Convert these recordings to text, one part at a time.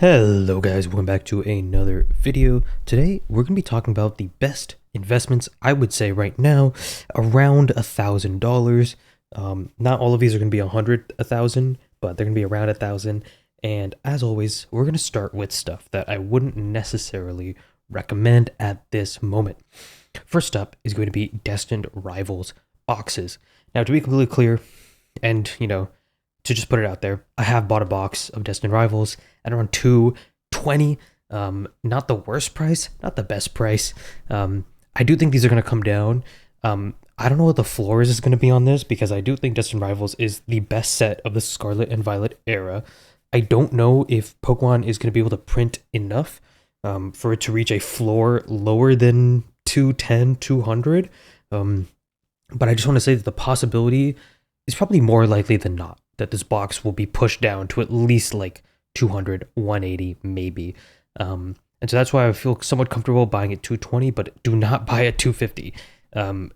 Hello guys, welcome back to another video. Today we're going to be talking about the best investments, I would say right now, around $1,000. Not all of these are going to be 1,000, but they're going to be around 1,000. And as always, we're going to start with stuff that I wouldn't necessarily recommend at this moment. First up is going to be Destin Rivals boxes. Now, to be completely clear, and to just put it out there, I have bought a box of Destin Rivals at around $220. Not the worst price, not the best price. I do think these are going to come down. I don't know what the floor is going to be on this, because I do think Destin Rivals is the best set of the Scarlet and Violet era. I don't know if Pokemon is going to be able to print enough for it to reach a floor lower than 210, 200. But I just want to say that the possibility is probably more likely than not that this box will be pushed down to at least like 200, 180 maybe. And so that's why I feel somewhat comfortable buying at 220, but do not buy at 250.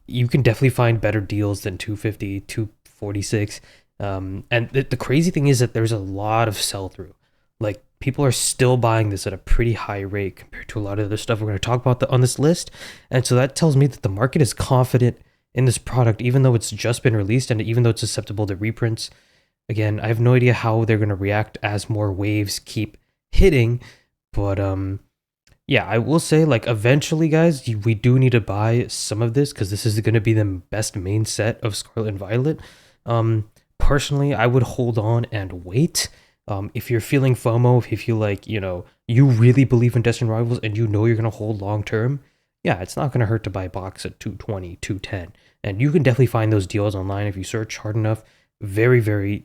You can definitely find better deals than 250, 246. And the crazy thing is that there's a lot of sell through. Like, people are still buying this at a pretty high rate compared to a lot of the stuff we're going to talk about on this list. And so that tells me that the market is confident in this product, even though it's just been released and even though it's susceptible to reprints. Again, I have no idea how they're going to react as more waves keep hitting, but yeah, I will say, like, eventually, guys, we do need to buy some of this, because this is going to be the best main set of Scarlet and Violet. Personally, I would hold on and wait. If you're feeling FOMO, if you feel like, you really believe in Destin Rivals and you're going to hold long term, yeah, it's not going to hurt to buy a box at 220, 210. And you can definitely find those deals online if you search hard enough. Very, very,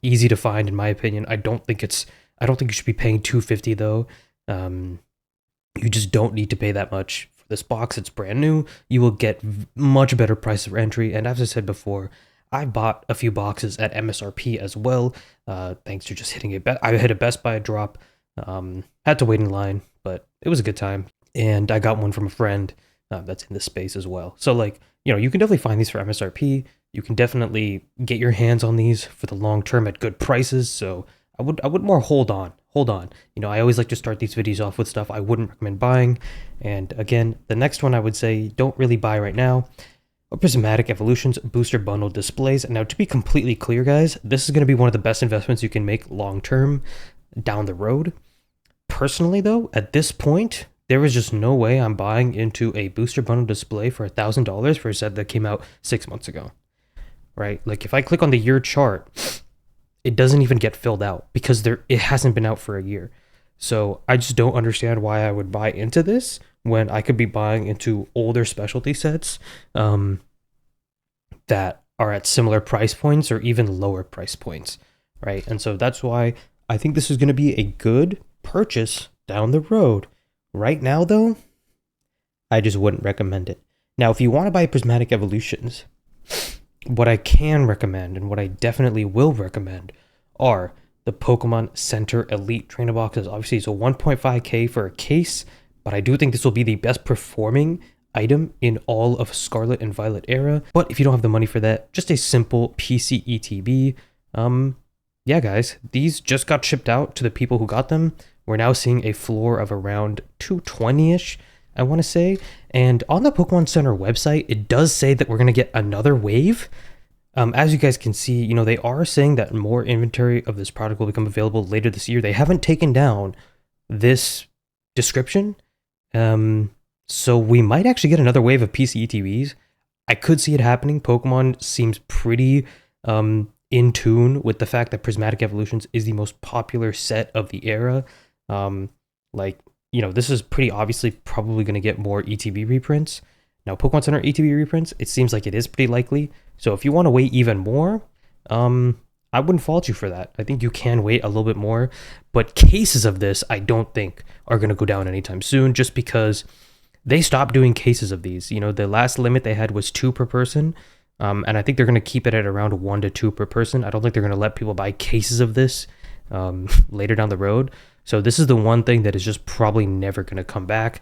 easy to find, in my opinion. I don't think you should be paying 250 though. You just don't need to pay that much for this box. It's brand new. You will get much better price of entry. And as I said before, I bought a few boxes at MSRP as well, thanks to just hitting I hit a Best Buy drop. Had to wait in line, but it was a good time. And I got one from a friend that's in this space as well. So, like, you can definitely find these for MSRP. You can definitely get your hands on these for the long term at good prices. So I would more hold on. I always like to start these videos off with stuff I wouldn't recommend buying. And again, the next one I would say don't really buy right now. Prismatic Evolutions booster bundle displays. And now, to be completely clear, guys, this is going to be one of the best investments you can make long term down the road. Personally, though, at this point, there is just no way I'm buying into a booster bundle display for $1,000 for a set that came out 6 months ago, right? Like, if I click on the year chart, it doesn't even get filled out because it hasn't been out for a year. So I just don't understand why I would buy into this when I could be buying into older specialty sets that are at similar price points or even lower price points, right? And so that's why I think this is going to be a good purchase down the road. Right now, though, I just wouldn't recommend it. Now, if you want to buy Prismatic Evolutions, what I can recommend and what I definitely will recommend are the Pokemon Center Elite Trainer Boxes. Obviously, it's a 1.5K for a case, but I do think this will be the best performing item in all of Scarlet and Violet era. But if you don't have the money for that, just a simple PC ETB. Yeah, guys, these just got shipped out to the people who got them. We're now seeing a floor of around 220-ish, I want to say. And on the Pokemon Center website, it does say that we're going to get another wave. As you guys can see, they are saying that more inventory of this product will become available later this year. They haven't taken down this description. So we might actually get another wave of PC ETBs. I could see it happening. Pokemon seems pretty in tune with the fact that Prismatic Evolutions is the most popular set of the era. This is pretty obviously probably going to get more ETB reprints. Now, Pokemon Center ETB reprints, it seems like it is pretty likely. So if you want to wait even more, I wouldn't fault you for that. I think you can wait a little bit more. But cases of this, I don't think are going to go down anytime soon, just because they stopped doing cases of these. The last limit they had was 2 per person. And I think they're going to keep it at around 1 to 2 per person. I don't think they're going to let people buy cases of this later down the road. So this is the one thing that is just probably never going to come back.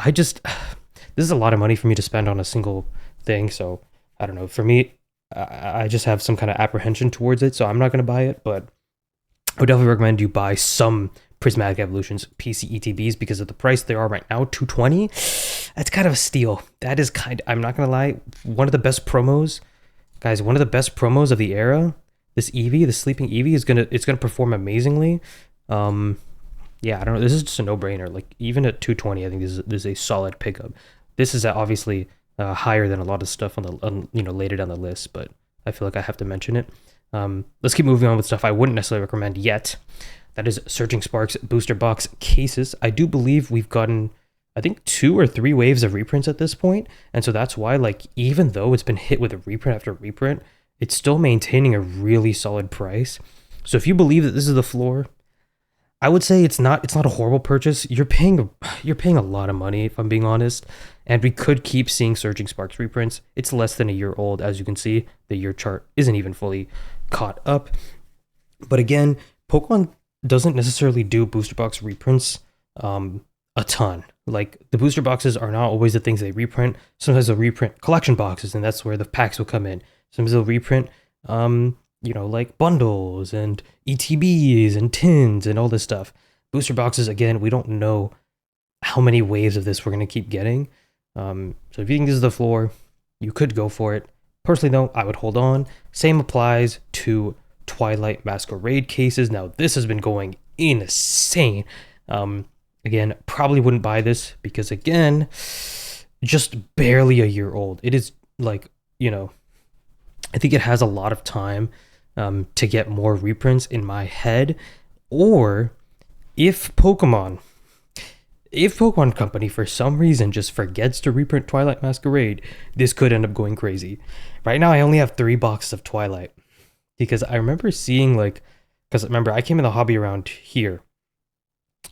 This is a lot of money for me to spend on a single thing. So I don't know. For me, I just have some kind of apprehension towards it. So I'm not going to buy it. But I would definitely recommend you buy some Prismatic Evolutions PC ETBs because of the price they are right now, 220. That's kind of a steal. That is I'm not gonna lie, one of the best promos, guys. One of the best promos of the era. This Eevee, the sleeping Eevee, it's gonna perform amazingly. Yeah, I don't know. This is just a no-brainer. Like even at 220, I think this is a solid pickup. This is obviously higher than a lot of stuff on the later down the list, but I feel like I have to mention it. Let's keep moving on with stuff I wouldn't necessarily recommend yet. That is Surging Sparks booster box cases. I do believe we've gotten, I think, 2 or 3 waves of reprints at this point, and so that's why, like, even though it's been hit with a reprint after reprint, it's still maintaining a really solid price. So if you believe that this is the floor, I would say it's not a horrible purchase. You're paying a lot of money, if I'm being honest, and we could keep seeing Surging Sparks reprints. It's less than a year old, as you can see. The year chart isn't even fully caught up. But again, Pokemon doesn't necessarily do booster box reprints a ton. Like, the booster boxes are not always the things they reprint. Sometimes they'll reprint collection boxes, and that's where the packs will come in. Sometimes they'll reprint like bundles and ETBs and tins and all this stuff. Booster boxes, again, we don't know how many waves of this we're going to keep getting. So if you think this is the floor, you could go for it. Personally, though, I would hold on. Same applies to Twilight Masquerade cases. Now, this has been going insane. Again, probably wouldn't buy this because, again, just barely a year old. It is like, I think it has a lot of time to get more reprints in my head. Or if Pokemon Company for some reason just forgets to reprint Twilight Masquerade, this could end up going crazy. Right now I only have 3 boxes of Twilight because I remember seeing because remember I came in the hobby around here,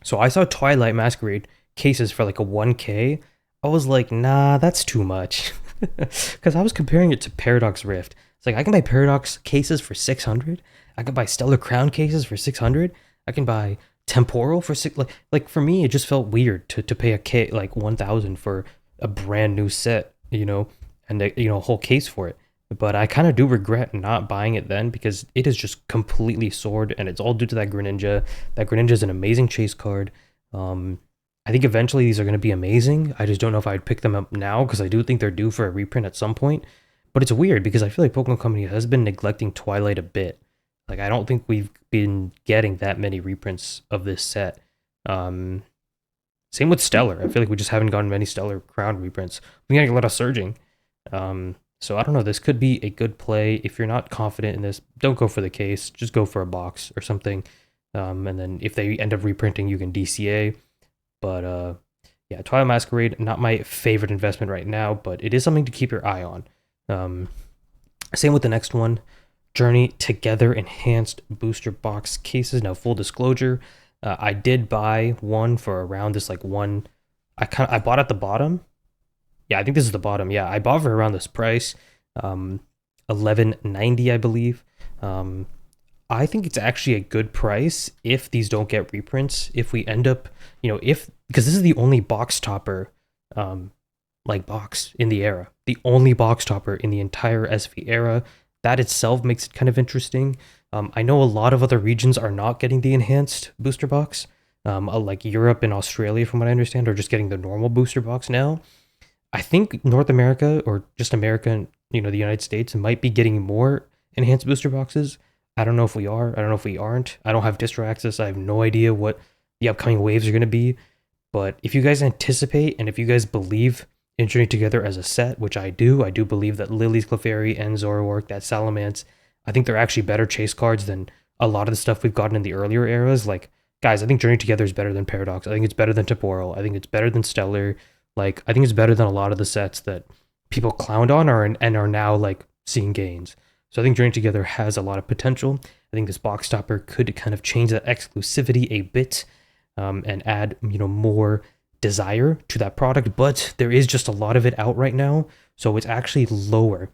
so I saw Twilight Masquerade cases for like a 1K. I was like, nah, that's too much. Because I was comparing it to Paradox Rift. It's like I can buy Paradox cases for 600. I can buy Stellar Crown cases for 600. I can buy Temporal for 6. Like for me, it just felt weird to pay a 1,000 for a brand new set, and a whole case for it. But I kind of do regret not buying it then because it is just completely soared, and it's all due to that Greninja. That Greninja is an amazing chase card. I think eventually these are going to be amazing. I just don't know if I'd pick them up now because I do think they're due for a reprint at some point. But it's weird because I feel like Pokemon Company has been neglecting Twilight a bit. Like, I don't think we've been getting that many reprints of this set. Same with Stellar. I feel like we just haven't gotten many Stellar Crown reprints. We're getting a lot of Surging. So I don't know. This could be a good play. If you're not confident in this, don't go for the case. Just go for a box or something. And then if they end up reprinting, you can DCA. But yeah, Twilight Masquerade, not my favorite investment right now, but it is something to keep your eye on. Same with the next one, Journey Together Enhanced Booster Box cases. Now, full disclosure, I did buy one for around this one. I bought at the bottom. Yeah, I think this is the bottom. Yeah, I bought for around this price, $11.90, I believe. I think it's actually a good price if these don't get reprints. If we end up, because this is the only box topper, box in the era, the only box topper in the entire SV era. That itself makes it kind of interesting. I know a lot of other regions are not getting the enhanced booster box. Like Europe and Australia, from what I understand, are just getting the normal booster box now. I think North America, or just America and the United States, might be getting more enhanced booster boxes. I don't know if we are. I don't know if we aren't. I don't have distro access. I have no idea what the upcoming waves are going to be. But if you guys anticipate and if you guys believe in Journey Together as a set, which I do believe that Lily's Clefairy and Zoroark, that Salamence, I think they're actually better chase cards than a lot of the stuff we've gotten in the earlier eras. Like, guys, I think Journey Together is better than Paradox. I think it's better than Temporal. I think it's better than Stellar. I think it's better than a lot of the sets that people clowned on and are now seeing gains. So I think Journey Together has a lot of potential. I think this box topper could kind of change that exclusivity a bit, and add more desire to that product. But there is just a lot of it out right now, so it's actually lower.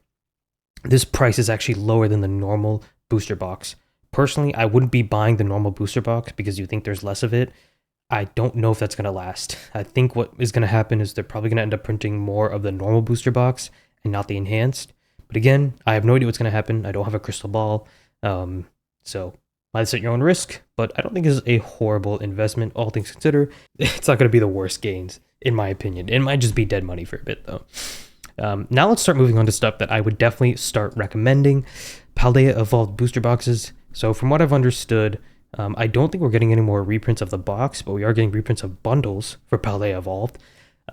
This price is actually lower than the normal booster box. Personally, I wouldn't be buying the normal booster box because you think there's less of it. I don't know if that's going to last. I think what is going to happen is they're probably going to end up printing more of the normal booster box and not the enhanced. But again, I have no idea what's going to happen. I don't have a crystal ball. So Might at your own risk, but I don't think it's a horrible investment, all things considered. It's not going to be the worst gains, in my opinion. It might just be dead money for a bit, though. Now let's start moving on to stuff that I would definitely start recommending. Paldea Evolved booster boxes. So from what I've understood, I don't think we're getting any more reprints of the box, but we are getting reprints of bundles for Paldea Evolved.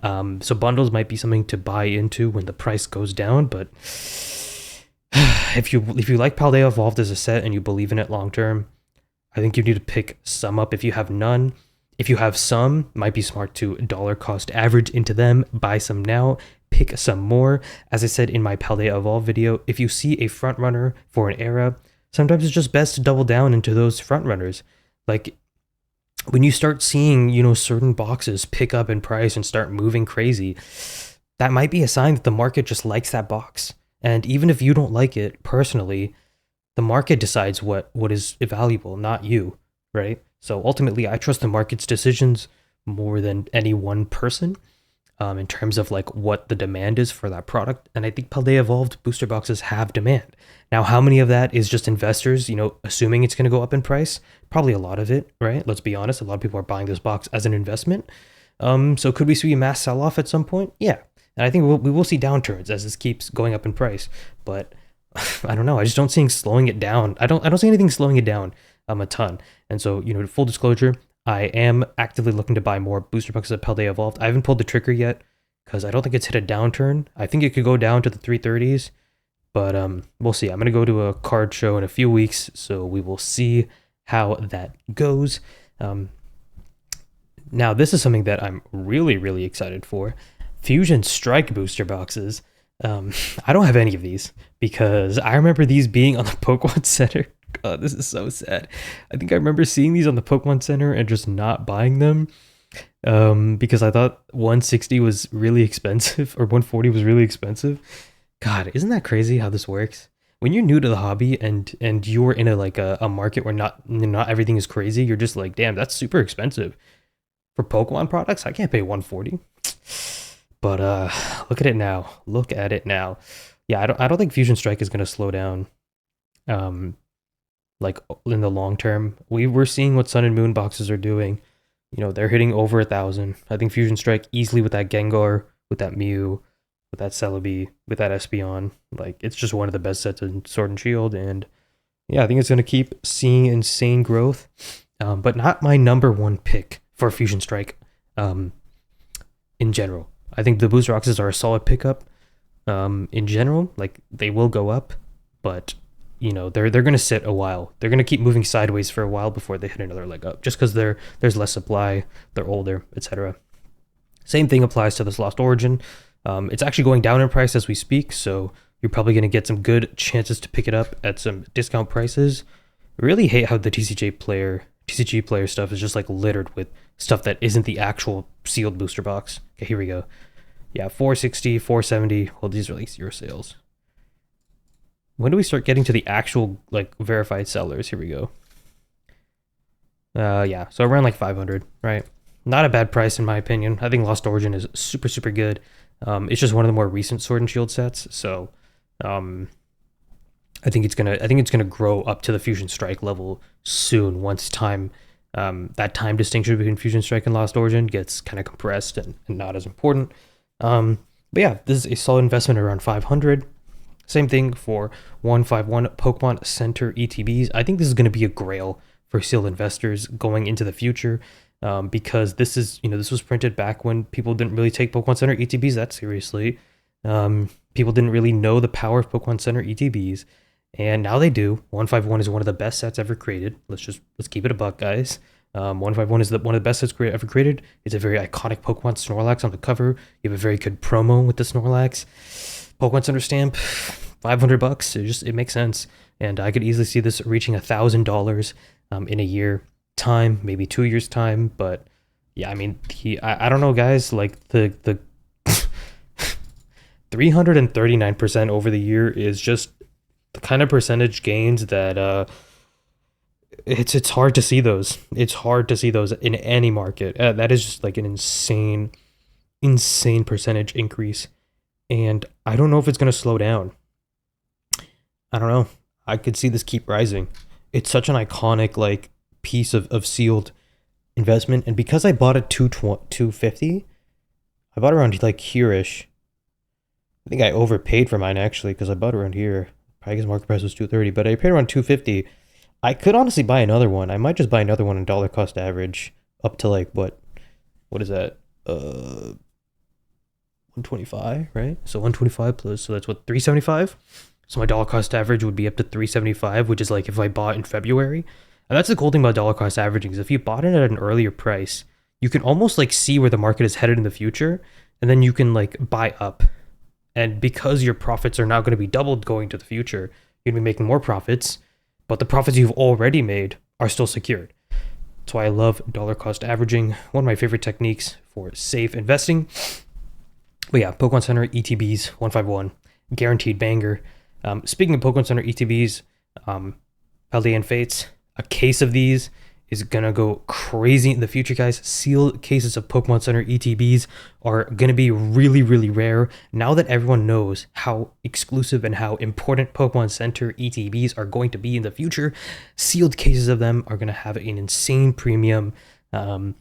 So bundles might be something to buy into when the price goes down, but if you like Paldea Evolved as a set and you believe in it long term, I think you need to pick some up if you have none. If you have some, it might be smart to dollar cost average into them, buy some now, pick some more. As I said in my Paldea Evolved video, if you see a front runner for an era, sometimes it's just best to double down into those front runners. Like when you start seeing, certain boxes pick up in price and start moving crazy, that might be a sign that the market just likes that box. And even if you don't like it personally, the market decides what is valuable, not you, right? So ultimately, I trust the market's decisions more than any one person in terms of like what the demand is for that product. And I think Paldea Evolved booster boxes have demand. Now, how many of that is just investors, assuming it's going to go up in price? Probably a lot of it, right? Let's be honest. A lot of people are buying this box as an investment. So could we see a mass sell-off at some point? Yeah. And I think we will see downturns as this keeps going up in price. But I don't know. I just don't see slowing it down. I don't see anything slowing it down a ton. And so, full disclosure, I am actively looking to buy more booster boxes at Paldea Evolved. I haven't pulled the trigger yet because I don't think it's hit a downturn. I think it could go down to the 330s, but we'll see. I'm going to go to a card show in a few weeks, so we will see how that goes. Now, this is something that I'm really, really excited for. Fusion Strike booster boxes. I don't have any of these because I remember these being on the Pokemon Center. God, this is so sad. I think I remember seeing these on the Pokemon Center and just not buying them because I thought 160 was really expensive or 140 was really expensive. God, isn't that crazy how this works? When you're new to the hobby and you're in a market where not everything is crazy, you're just like, damn, that's super expensive. For Pokemon products, I can't pay 140. But look at it now. Look at it now. Yeah, I don't think Fusion Strike is going to slow down. Like in the long term, we're seeing what Sun and Moon boxes are doing. They're hitting over 1,000. I think Fusion Strike easily with that Gengar, with that Mew, with that Celebi, with that Espeon. Like it's just one of the best sets in Sword and Shield, and yeah, I think it's gonna keep seeing insane growth. But not my number one pick for Fusion Strike. In general, I think the booster boxes are a solid pickup. In general, like they will go up, but they're going to sit a while. They're going to keep moving sideways for a while before they hit another leg up, just because there's less supply, they're older, etc. Same thing applies to this Lost Origin. It's actually going down in price as we speak, so you're probably going to get some good chances to pick it up at some discount prices. I really hate how the TCG player stuff is just like littered with stuff that isn't the actual sealed booster box. Okay, here we go. Yeah, 460, 470. Well, these are like zero sales. When do we start getting to the actual like verified sellers? Here we go. Yeah, so around like 500, right? Not a bad price in my opinion. I think Lost Origin is super, super good. It's just one of the more recent Sword and Shield sets, so I think it's gonna grow up to the Fusion Strike level soon once that time distinction between Fusion Strike and Lost Origin gets kind of compressed and not as important. But yeah, this is a solid investment around 500. Same thing for 151 Pokemon Center ETBs. I think this is going to be a grail for sealed investors going into the future, because this was printed back when people didn't really take Pokemon Center ETBs that seriously. People didn't really know the power of Pokemon Center ETBs, and now they do. 151 is one of the best sets ever created. Let's keep it a buck, guys. 151 is one of the best sets ever created. It's a very iconic Pokemon Snorlax on the cover. You have a very good promo with the Snorlax. Pokemon Center stamp, $500. It makes sense, and I could easily see this reaching $1,000 in a year time, maybe 2 years time. But yeah, I mean, I don't know, guys. Like the 339% over the year is just the kind of percentage gains that it's hard to see those. It's hard to see those in any market. That is just like an insane percentage increase. And I don't know if it's going to slow down. I don't know. I could see this keep rising. it's such an iconic like piece of sealed investment. And because I bought it 250, I bought around like here-ish. I think I overpaid for mine actually because I bought around here. I guess market price was 230, but I paid around 250. I could honestly buy another one. I might just buy another one in dollar cost average up to like what is that? 125, right? So 125 plus, so that's what, 375? So my dollar cost average would be up to 375, which is like if I bought in February. And that's the cool thing about dollar cost averaging, is if you bought it at an earlier price, you can almost like see where the market is headed in the future, and then you can like buy up. And because your profits are now going to be doubled going to the future, you're going to be making more profits, but the profits you've already made are still secured. That's why I love dollar cost averaging. One of my favorite techniques for safe investing. But yeah, Pokemon Center ETBs 151, guaranteed banger. Speaking of Pokemon Center ETBs, Paldean Fates, a case of these is gonna go crazy in the future, guys. Sealed cases of Pokemon Center ETBs are gonna be really, really rare. Now that everyone knows how exclusive and how important Pokemon Center ETBs are going to be in the future, sealed cases of them are gonna have an insane premium. And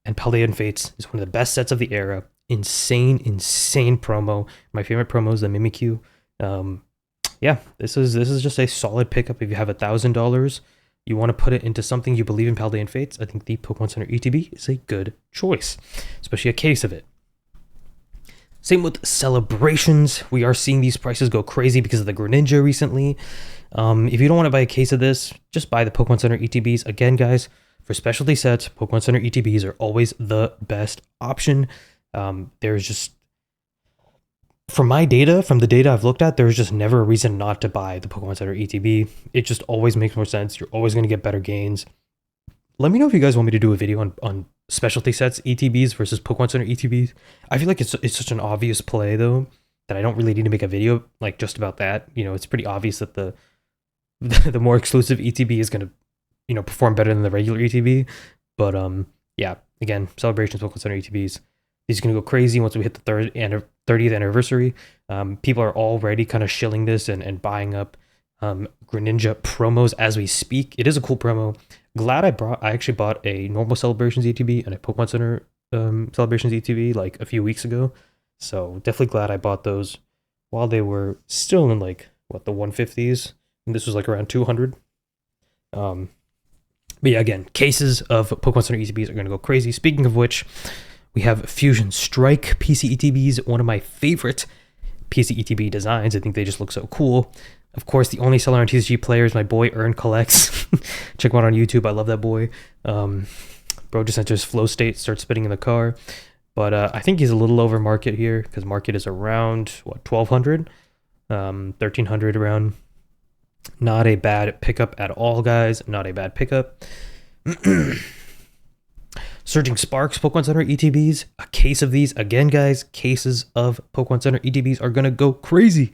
Paldean Fates is one of the best sets of the era. Insane promo. My favorite promo is the Mimikyu. Yeah, this is just a solid pickup. If you have $1,000, you want to put it into something you believe in, Paldean Fates, I think the Pokemon Center ETB is a good choice, especially a case of it. Same with celebrations. We are seeing these prices go crazy because of the Greninja recently. If you don't want to buy a case of this, just buy the Pokemon Center ETBs. Again, guys, for specialty sets, Pokemon Center ETBs are always the best option. There's just, from the data I've looked at, there's just never a reason not to buy the Pokemon Center ETB. It just always makes more sense. You're always going to get better gains. Let me know if you guys want me to do a video on specialty sets ETBs versus Pokemon Center ETBs. I feel like it's such an obvious play though, that I don't really need to make a video like just about that. You know, it's pretty obvious that the more exclusive ETB is going to, you know, perform better than the regular ETB. But yeah, again, celebrations, Pokemon Center ETBs. These are going to go crazy once we hit the 30th anniversary. People are already kind of shilling this and buying up Greninja promos as we speak. It is a cool promo. Glad I actually bought a normal Celebrations ETB and a Pokemon Center Celebrations ETB like a few weeks ago. So definitely glad I bought those while they were still in like, what, the 150s? And this was like around 200. But yeah, again, cases of Pokemon Center ETBs are going to go crazy. Speaking of which, we have Fusion Strike PCETBs, one of my favorite PCETB designs. I think they just look so cool. Of course, the only seller on TCG Player is my boy Earn Collects. Check him out on YouTube. I love that boy. Bro just enters flow state, starts spinning in the car. But I think he's a little over market here because market is around, what, 1,200? 1,300 around. Not a bad pickup at all, guys. Not a bad pickup. Surging Sparks, Pokemon Center ETBs, a case of these. Again, guys, cases of Pokemon Center ETBs are going to go crazy.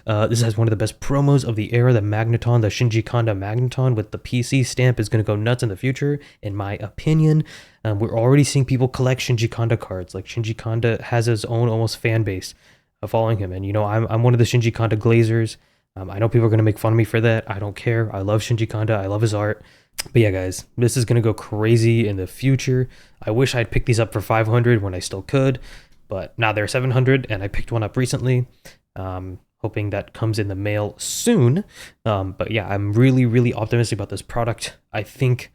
This has one of the best promos of the era, the Magneton, the Shinji Kanda Magneton with the PC stamp is going to go nuts in the future, in my opinion. We're already seeing people collect Shinji Kanda cards. Like, Shinji Kanda has his own almost fan base following him. And, you know, I'm one of the Shinji Kanda glazers. I know people are going to make fun of me for that. I don't care. I love Shinji Kanda. I love his art. But yeah, guys, this is going to go crazy in the future. I wish I'd picked these up for 500 when I still could, but now they're 700 and I picked one up recently. Hoping that comes in the mail soon. But yeah, I'm really, really optimistic about this product. I think,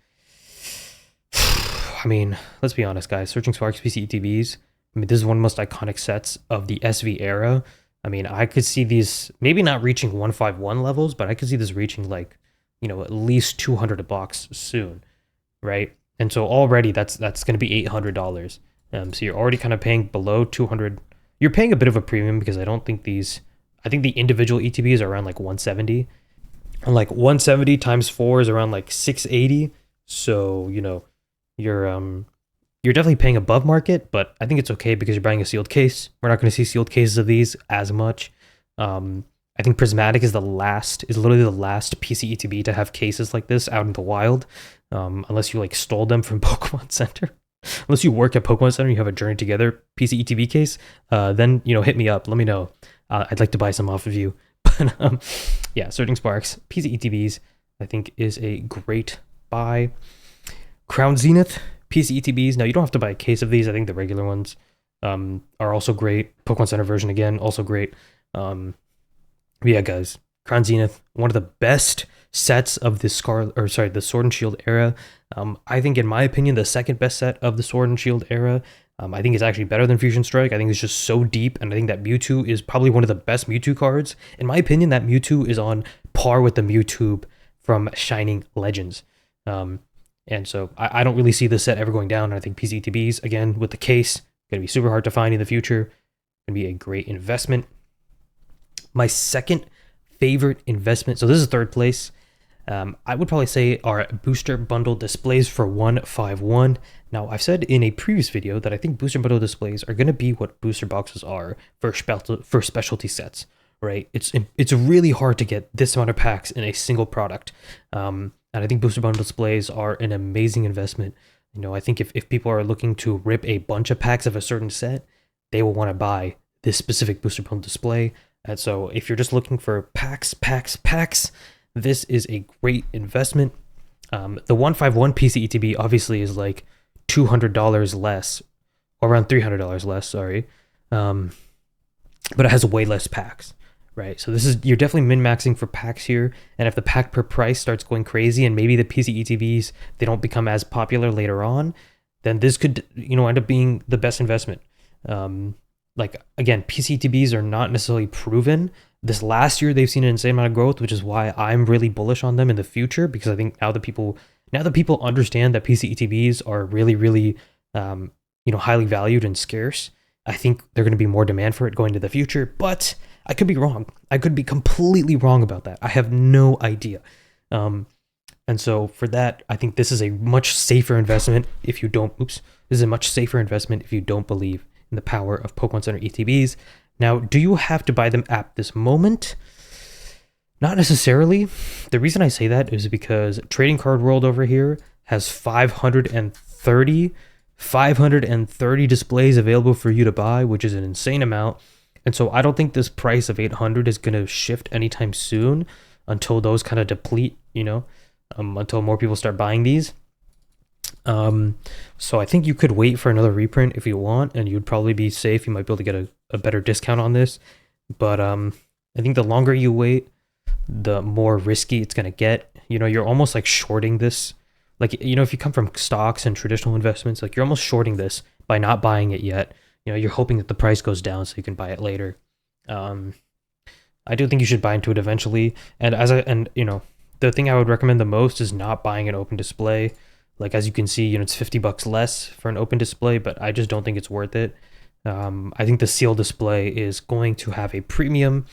I mean, let's be honest, guys. Searching Sparks PC ETBs, I mean, this is one of the most iconic sets of the SV era. I mean, I could see these maybe not reaching 151 levels, but I could see this reaching like, you know, at least 200 a box soon, right? And so already that's going to be $800. So you're already kind of paying below 200. You're paying a bit of a premium because I don't think these, I think the individual ETBs are around like 170. And like 170 times 4 is around like 680. So, you know, you're definitely paying above market, but I think it's okay because you're buying a sealed case. We're not going to see sealed cases of these as much. I think Prismatic is literally the last PC ETB to have cases like this out in the wild, unless you like stole them from Pokemon Center. Unless you work at Pokemon Center, you have a Journey Together PC ETB case, then, you know, hit me up. Let me know. I'd like to buy some off of you. But yeah, Surging Sparks, PC ETBs, I think is a great buy. Crown Zenith PCETBs. Now you don't have to buy a case of these. I think the regular ones are also great. Pokemon Center version again, also great. Yeah, guys, Crown Zenith, one of the best sets of the the Sword and Shield era. I think, in my opinion, the second best set of the Sword and Shield era. I think it's actually better than Fusion Strike. I think it's just so deep, and I think that Mewtwo is probably one of the best Mewtwo cards. In my opinion, that Mewtwo is on par with the Mewtwo from Shining Legends. And so I don't really see this set ever going down. I think PCTBs, again, with the case, going to be super hard to find in the future. Going to be a great investment. My second favorite investment, so this is third place. I would probably say our booster bundle displays for 151. Now, I've said in a previous video that I think booster bundle displays are going to be what booster boxes are for specialty sets, right? It's really hard to get this amount of packs in a single product. And I think booster bundle displays are an amazing investment. You know, I think if people are looking to rip a bunch of packs of a certain set, they will want to buy this specific booster bundle display. And so if you're just looking for packs, this is a great investment. The 151 PCETB obviously is like $200 less, or around $300 less, sorry. But it has way less packs, right? So you're definitely min-maxing for packs here. And if the pack per price starts going crazy and maybe the PCETBs, they don't become as popular later on, then this could, end up being the best investment. Like, again, PCTBs are not necessarily proven. This last year, they've seen an insane amount of growth, which is why I'm really bullish on them in the future, because I think now that people understand that PCTBs are really, really, highly valued and scarce, I think they're going to be more demand for it going into the future. But I could be wrong. I could be completely wrong about that. I have no idea. And so for that, I think this is a much safer investment if you don't. This is a much safer investment if you don't believe in the power of Pokemon Center ETBs. Now, do you have to buy them at this moment? Not necessarily. The reason I say that is because Trading Card World over here has 530 displays available for you to buy, which is an insane amount. And so I don't think this price of 800 is going to shift anytime soon until those kind of deplete, until more people start buying these. So I think you could wait for another reprint if you want, and you'd probably be safe. You might be able to get a better discount on this. But I think the longer you wait, the more risky it's going to get. You're almost like shorting this. Like, if you come from stocks and traditional investments, like, you're almost shorting this by not buying it yet. You're hoping that the price goes down so you can buy it later. I do think you should buy into it eventually. And the thing I would recommend the most is not buying an open display. Like, as you can see, it's $50 less for an open display, but I just don't think it's worth it. I think the sealed display is going to have a premium,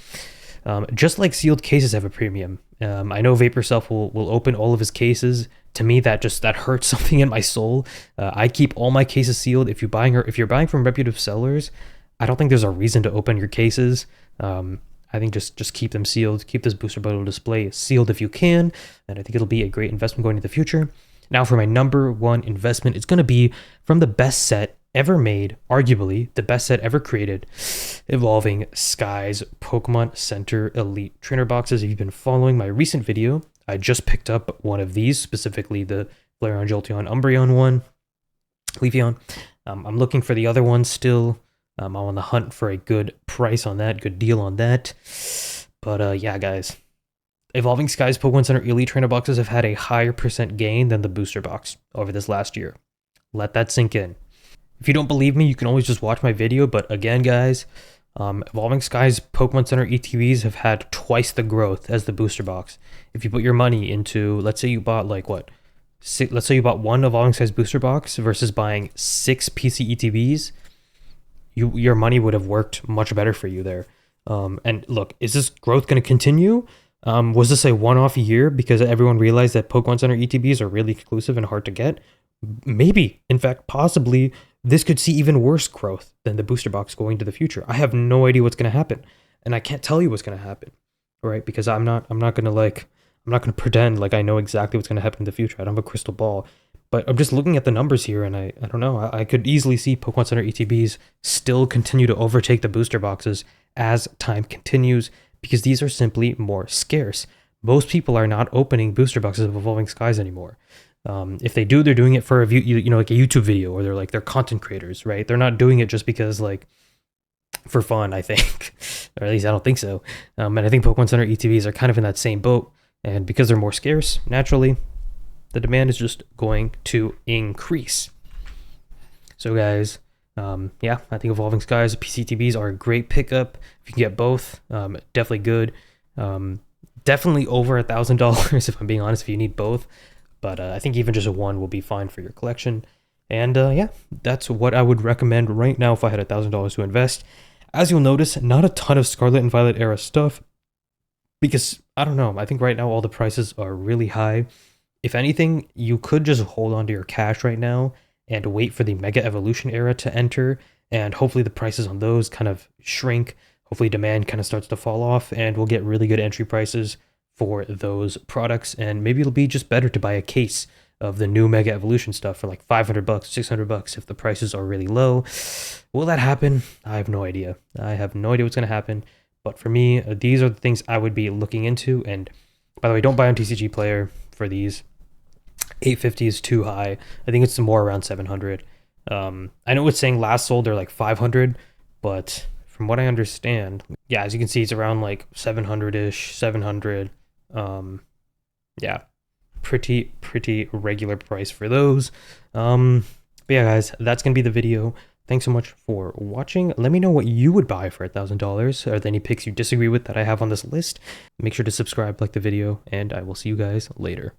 just like sealed cases have a premium. I know Vapor Self will open all of his cases. To me, that hurts something in my soul. I keep all my cases sealed. If you're buying from reputable sellers, I don't think there's a reason to open your cases. I think just keep them sealed. Keep this booster bundle display sealed if you can, and I think it'll be a great investment going into the future. Now, for my number one investment, it's going to be from the best set ever made, arguably the best set ever created, Evolving Skies Pokemon Center Elite Trainer Boxes. If you've been following my recent video, I just picked up one of these, specifically the Flareon, Jolteon, Umbreon one, Leafeon. I'm looking for the other one still. I'm on the hunt for a good price on that, good deal on that. But yeah, guys. Evolving Skies Pokemon Center Elite Trainer Boxes have had a higher percent gain than the booster box over this last year. Let that sink in. If you don't believe me, you can always just watch my video. But again, guys, Evolving Skies Pokemon Center ETBs have had twice the growth as the booster box. If you put your money into, let's say you bought let's say you bought one Evolving Skies booster box versus buying 6 PC ETBs, your money would have worked much better for you there. And look, is this growth going to continue? Was this a one-off year because everyone realized that Pokemon Center ETBs are really exclusive and hard to get? Maybe. In fact, possibly, this could see even worse growth than the booster box going to the future. I have no idea what's going to happen, and I can't tell you what's going to happen, right? Because I'm not going to pretend like I know exactly what's going to happen in the future. I don't have a crystal ball, but I'm just looking at the numbers here, and I don't know. I could easily see Pokemon Center ETBs still continue to overtake the booster boxes as time continues, because these are simply more scarce. most people are not opening booster boxes of Evolving Skies anymore. If they do, they're doing it for a view, like a YouTube video, or they're content creators, right? They're not doing it just because like for fun, I think, or at least I don't think so. And I think Pokemon Center ETBs are kind of in that same boat, and because they're more scarce, naturally, the demand is just going to increase. So guys, yeah, I think Evolving Skies PCTBs are a great pickup. If you can get both, definitely good. Definitely over $1,000 if I'm being honest, if you need both. But I think even just a one will be fine for your collection. And yeah, that's what I would recommend right now if I had $1,000 to invest. As you'll notice, not a ton of Scarlet and Violet era stuff, because I don't know, I think right now all the prices are really high. If anything, you could just hold on to your cash right now and wait for the Mega Evolution era to enter, and hopefully the prices on those kind of shrink. Hopefully demand kind of starts to fall off, and we'll get really good entry prices for those products, and maybe it'll be just better to buy a case of the new Mega Evolution stuff for like $500, $600 if the prices are really low. Will that happen? I have no idea. I have no idea what's going to happen, but for me, these are the things I would be looking into. And by the way, don't buy on TCG Player for these. 850 is too high. I think it's more around 700. I know it's saying last sold they're like 500, but from what I understand, yeah, as you can see, it's around like 700-ish, 700. Yeah, pretty regular price for those. But yeah, guys, that's gonna be the video. Thanks so much for watching. Let me know what you would buy for $1,000. Are there any picks you disagree with that I have on this list? Make sure to subscribe, like the video, and I will see you guys later.